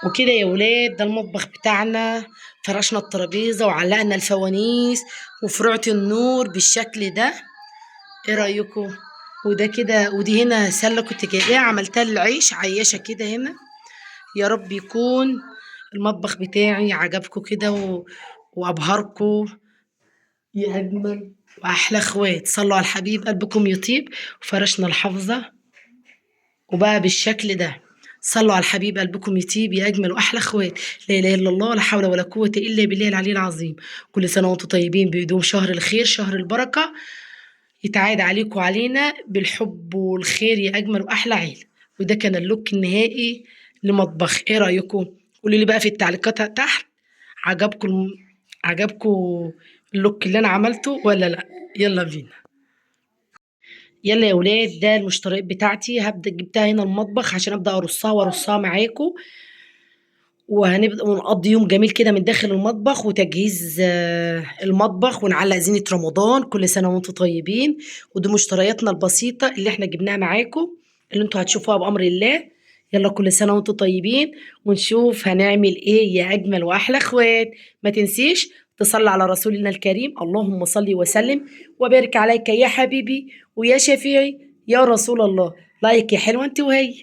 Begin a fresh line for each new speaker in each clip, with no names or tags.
وكده يا ولاد، ده المطبخ بتاعنا. فرشنا الترابيزة وعلقنا الفوانيس وفرعة النور بالشكل ده. ايه رأيكم؟ وده كده، ودي هنا سلة كنت جايباها عملتها للعيش عياشة كده هنا. يا رب يكون المطبخ بتاعي عجبكم كده وأبهركم يا أجمل وأحلى اخوات. صلوا على الحبيب قلبكم يطيب. وفرشنا الحافظة وبقى بالشكل ده. صلوا على الحبيب قلبكم يطيب يا اجمل واحلى اخوات. لا اله الا الله، لا حول ولا قوه الا بالله العلي العظيم. كل سنه وانتم طيبين بيدوم شهر الخير، شهر البركه، يتعاد عليكم وعلينا بالحب والخير يا اجمل واحلى عيله. وده كان اللوك النهائي لمطبخ. ايه رايكم؟ قولوا لي بقى في التعليقات تحت، عجبكم عجبكم اللوك اللي انا عملته ولا لا؟ يلا بينا. يلا يا ولاد، ده المشتريات بتاعتي هبدأ جبتها هنا المطبخ عشان ابدأ ارصها وارصها معاكم. وهنبدأ ونقضي يوم جميل كده من داخل المطبخ وتجهيز المطبخ، ونعلق زينة رمضان. كل سنة وانتم طيبين. ودي مشترياتنا البسيطة اللي احنا جبناها معاكم، اللي انتوا هتشوفوها بأمر الله. يلا كل سنة وانتم طيبين، ونشوف هنعمل ايه يا أجمل وأحلى اخوات. ما تنسيش تصلي على رسولنا الكريم. اللهم صل وسلم وبارك عليك يا حبيبي ويا شفيعي يا رسول الله. لايك يا حلوة انت وهي.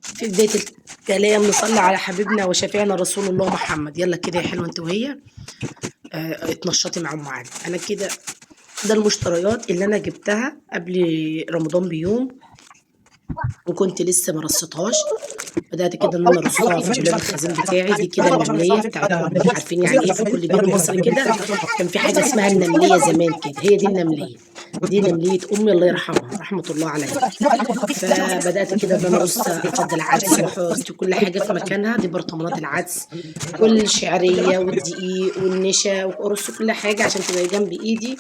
في بداية الكلام نصلي على حبيبنا وشفيعنا رسول الله محمد. يلا كده يا حلوة انت وهي. اتنشطي مع ام علي. انا كده، ده المشتريات اللي انا جبتها قبل رمضان بيوم، وكنت لسه ما رصيتهاش. بدأت كده ان انا ارصها في دولاب الخزين بتاعي. دي كده النملية بتاعتكم، عارفين يعني ايه في كل بيت مصري كده كان في حاجة اسمها النملية زمان كده. هي دي النملية، دي نملية امي الله يرحمها رحمة الله عليها. فبدأت كده ان انا ارص، افضل العدس واحط كل حاجة في مكانها. دي برطمانات العدس والشعرية والدقيق والنشا، وارص كل حاجة عشان تبقى جنب ايدي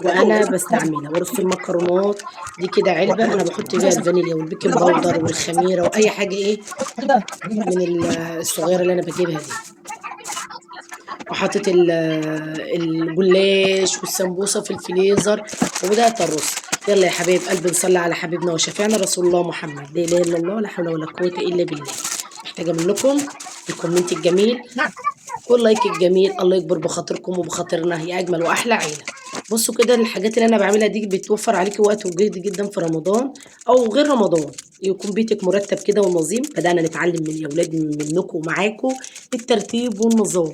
وانا بستعملها. وارص المكرونات. دي كده علبة انا بحط فيها الفانيليا والبيكنج باودر والخميرة واي حاجة ايه من الصغيرة اللي انا بجيبها دي. وحطيت الجلاش والسمبوسة في الفريزر وبدأت أرص. يلا يا حبايب قلبي، نصلي على حبيبنا وشفيعنا رسول الله محمد. لا إله إلا الله، لا حول ولا قوة إلا بالله. محتاجة منكم الكومنت الجميل واللايك الجميل. الله يكبر بخاطركم وبخاطرنا يا أجمل وأحلى عيلة. بصوا كده، الحاجات اللي أنا بعملها دي بتوفر عليكي وقت وجهد جدا في رمضان أو غير رمضان. يكون بيتك مرتب كده ونظيم. بدأنا نتعلم من يا ولاد منكم ومعاكم الترتيب والنظام.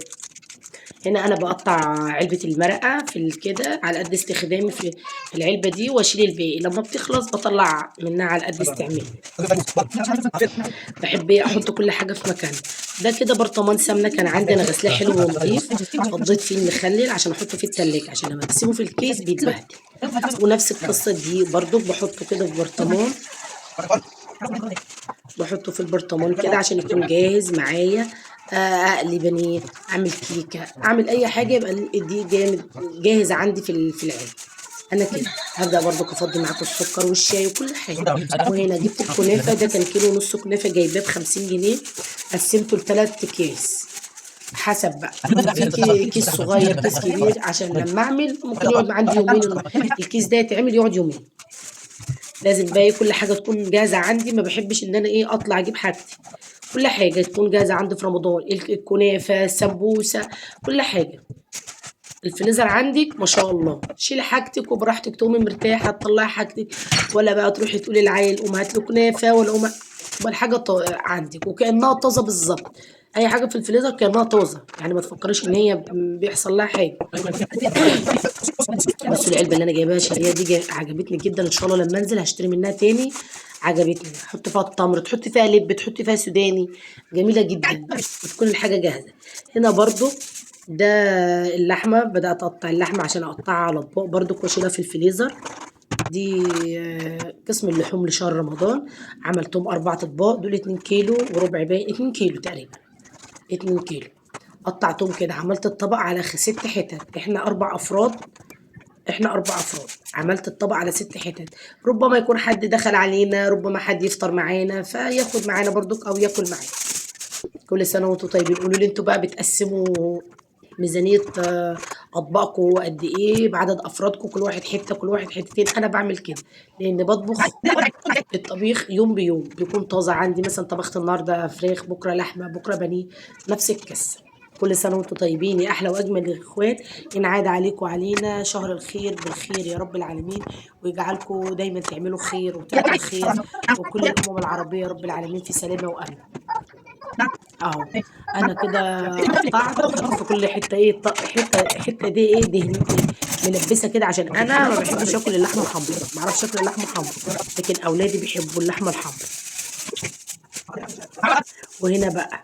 هنا انا بقطع علبة المرقة في كده على قد استخدامي في العلبة دي، واشيل الباقي لما بتخلص بطلع منها على قد استعمالي. بحب احط كل حاجة في مكانها. ده كده برطمان سمنة كان عندي انا غسلاه حلو ونضيف، فضيت فيه المخلل عشان احطه في التلاجة عشان لما تسيبه في الكيس بيتبهدل. ونفس القصة دي برضو بحطه كده في برطمان، بحطه في البرطمان كده عشان يكون جاهز معايا. اقلي بانيه، اعمل كيكه، اعمل اي حاجه يبقى دي جامد جاهز عندي في العلب. انا كده هبدا برضو افضي معاكم السكر والشاي وكل حاجه. وهنا جبت الكنافه، ده كان كيلو ونص كنافه جايباه ب50 جنيه. قسمته ل3 اكياس حسب بقى، في كيس صغير كيس كبير، عشان لما اعمل ممكن يقعد عندي يومين. الكيس ده يتعمل يقعد يومين. لازم بقى كل حاجه تكون جاهزه عندي. ما بحبش ان انا اطلع اجيب حاجتي. كل حاجه تكون جاهزه عندي في رمضان. الكنافه، السمبوسه، كل حاجه. الفريزر عندك ما شاء الله، شيلي حاجتك وبراحتك تقومي مرتاحه تطلعي حاجتك. ولا بقى تروحي تقولي للعيل قوم هات له كنافه ولا قوم. تبقى الحاجه عندك وكانها طازه بالظبط. اي حاجه في الفريزر كانها طازه، يعني ما تفكريش ان هي بيحصل لها حاجه. بصوا العلبه اللي انا جايباها شاريها دي عجبتني جدا. ان شاء الله لما انزل هشتري منها تاني. عجبتني. احط فيها التمر، تحطي فيها لب، تحطي فيها سوداني. جميله جدا وتكون الحاجه جاهزه. هنا برضو ده اللحمه، بدات اقطع اللحمه عشان اقطعها على اطباق برضو واشيلها في الفريزر. دي قسم اللحوم لشهر رمضان. عملتهم 4 اطباق، دول 2 كيلو وربع، باين 2 كيلو تقريبا، 2 كيلو. قطعتهم كده، عملت الطبق على 6 حتت. احنا 4 افراد. عملت الطبق على 6 حتت. ربما يكون حد دخل علينا، ربما حد يفطر معانا فياخد معانا برضك او ياكل معانا. كل سنه وانتم طيبين. قولوا لي انتوا بقى بتقسموا ميزانيه اطباقكم قد ايه بعدد افرادكم، كل واحد حته كل واحد حتتين. انا بعمل كده لان بطبخ الطبيخ يوم بيوم بيكون طازه عندي. مثلا طبخت النهارده فراخ، بكره لحمه، بكره بانيه، نفس القصه. كل سنه وانتم طيبين يا احلى واجمل اخوات. ينعاد عليكم وعلينا شهر الخير بالخير يا رب العالمين، ويجعلكم دايما تعملوا خير وتعطوا الخير، وكل الامم العربيه يا رب العالمين في سلامه وامن. اهو انا كده قطعت وحطيت في كل حته ايه حته دي ايه دهن ملبسه كده، عشان انا ما بحبش اكل اللحمه حمرا، ما اعرفش اكل اللحمه حمرا، لكن اولادي بيحبوا اللحمه الحمرا. وهنا بقى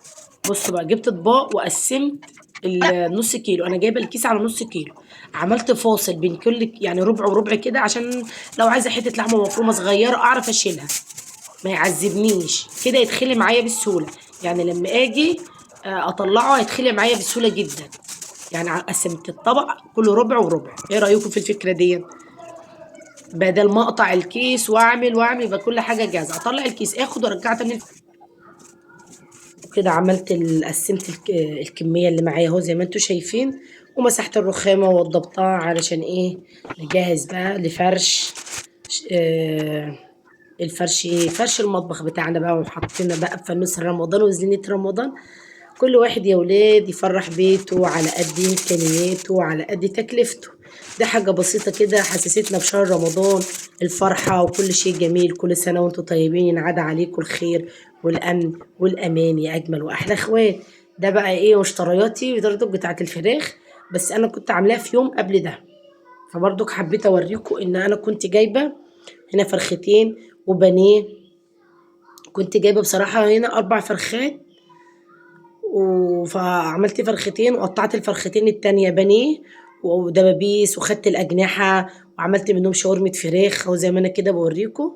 بصوا بقى، جبت اطباق وقسمت النص كيلو. انا جايبه الكيس على نص كيلو، عملت فاصل بين كل يعني ربع وربع كده، عشان لو عايزه حته لحمه مفرومه صغيره اعرف اشيلها، ما يعذبنيش كده، يتخلي معايا بسهوله. يعني لما اجي اطلعه هيتخلي معايا بسهوله جدا. يعني قسمت الطبق كل ربع وربع. ايه رايكم في الفكره دي؟ بدل ما اقطع الكيس واعمل يبقى كل حاجه جاهزه، اطلع الكيس اخد وارجعه تاني. كده عملت قسمت الكميه اللي معايا اهو زي ما انتم شايفين، ومسحت الرخامه ووضبطها علشان ايه، نجهز بقى لفرش آه الفرش ايه، فرش المطبخ بتاعنا بقى، وحطينا بقى فانوس رمضان وزينة رمضان. كل واحد يا ولاد يفرح بيته على قد امكانياته وعلى قد تكلفته. دي حاجة بسيطة كده حسستنا بشهر رمضان الفرحة وكل شيء جميل. كل سنة وانتم طيبين، ينعاد عليكم الخير والأمن والأمان يا أجمل وأحلى إخوات. ده بقى إيه مشترياتي برضك بتاعت الفراخ، بس أنا كنت عاملاها في يوم قبل ده، فبرضك حبيت أوريكم إن أنا كنت جايبة هنا فرختين وبانيه. كنت جايبة بصراحة هنا 4 فرخات، فعملت فرختين وقطعت الفرختين التانية بانيه ودبابيس، وخدت الأجنحة وعملت منهم شاورمة فراخ، أو زي ما أنا كده بوريكم.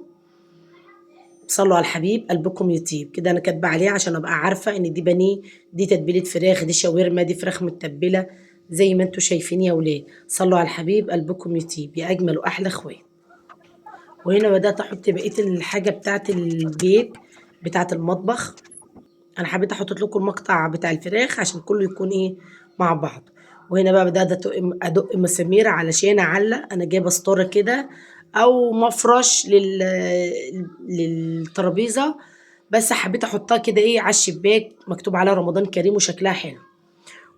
صلوا على الحبيب قلبكم يطيب كده. أنا كاتبة عليه عشان أبقى عارفة إن دي بانيه، دي تتبيلة فراخ، دي شاورما، دي فراخ متبلة، زي ما انتوا شايفين يا ولاد. صلوا على الحبيب قلبكم يطيب يا أجمل وأحلى إخوات. وهنا بدأت أحط بقية الحاجة بتاعت البيت بتاعت المطبخ. انا حبيت احط لكم المقطع بتاع الفراخ عشان كله يكون ايه مع بعض. وهنا بقى بدات ادق مسامير علشان اعلق. انا جايبه ستاره كده او مفرش للترابيزه، بس حبيت احطها كده ايه على الشباك مكتوب عليها رمضان كريم وشكلها حلو.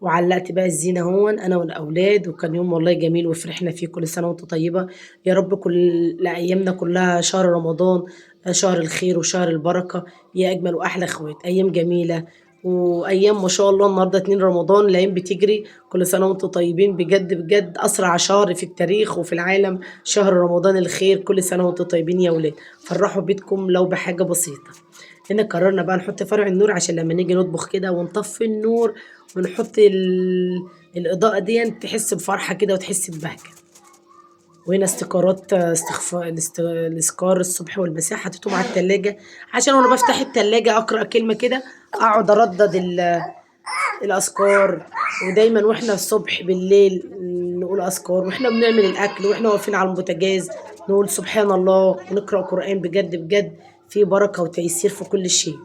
وعلقت بقى الزينة هون أنا والأولاد، وكان يوم والله جميل وفرحنا فيه. كل سنة وأنت طيبة يا رب، كل أيامنا كلها شهر رمضان شهر الخير وشهر البركة يا أجمل وأحلى إخوات. أيام جميلة وأيام ما شاء الله. النهاردة 2 رمضان، الأيام بتجري. كل سنة وأنتم طيبين بجد بجد، أسرع شهر في التاريخ وفي العالم شهر رمضان الخير. كل سنة وأنتم طيبين يا ولاد، فرحوا بيتكم لو بحاجة بسيطة. هنا قررنا بقى نحط فرع النور عشان لما نيجي نطبخ كده ونطفي النور ونحط الإضاءة دي تحس بفرحة كده وتحس ببهجة. وهنا استيكرات استخفاء الاذكار الصبح والمساء حطيتهم على التلاجة، عشان وانا بفتح التلاجة اقرأ كلمة كده اقعد اردد الاذكار. ودايما واحنا الصبح بالليل نقول اذكار، واحنا بنعمل الاكل واحنا واقفين على البوتاجاز نقول سبحان الله، ونقرا قران. بجد بجد في بركه وتيسير في كل شيء.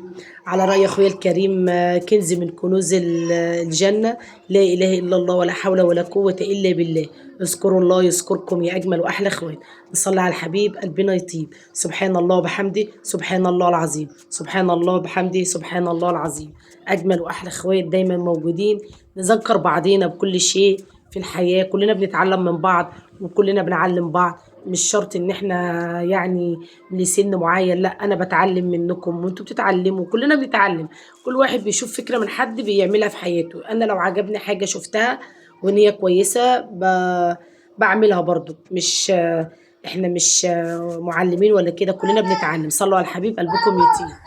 على راي اخويا الكريم كنز من كنوز الجنه، لا اله الا الله ولا حول ولا قوه الا بالله. اذكروا الله يذكركم يا اجمل واحلى اخوات. نصلي على الحبيب قلبنا يطيب. سبحان الله وبحمده سبحان الله العظيم، سبحان الله وبحمده سبحان الله العظيم. اجمل واحلى اخوات دايما موجودين، نذكر بعضينا بكل شيء في الحياه. كلنا بنتعلم من بعض وكلنا بنعلم بعض، مش شرط ان احنا يعني لسن معين، لا انا بتعلم منكم وانتوا بتتعلموا، كلنا بنتعلم. كل واحد بيشوف فكره من حد بيعملها في حياته. انا لو عجبني حاجه شفتها وان هي كويسه بعملها برضو. مش احنا مش معلمين ولا كده، كلنا بنتعلم. صلوا على الحبيب قلبكم يطيب.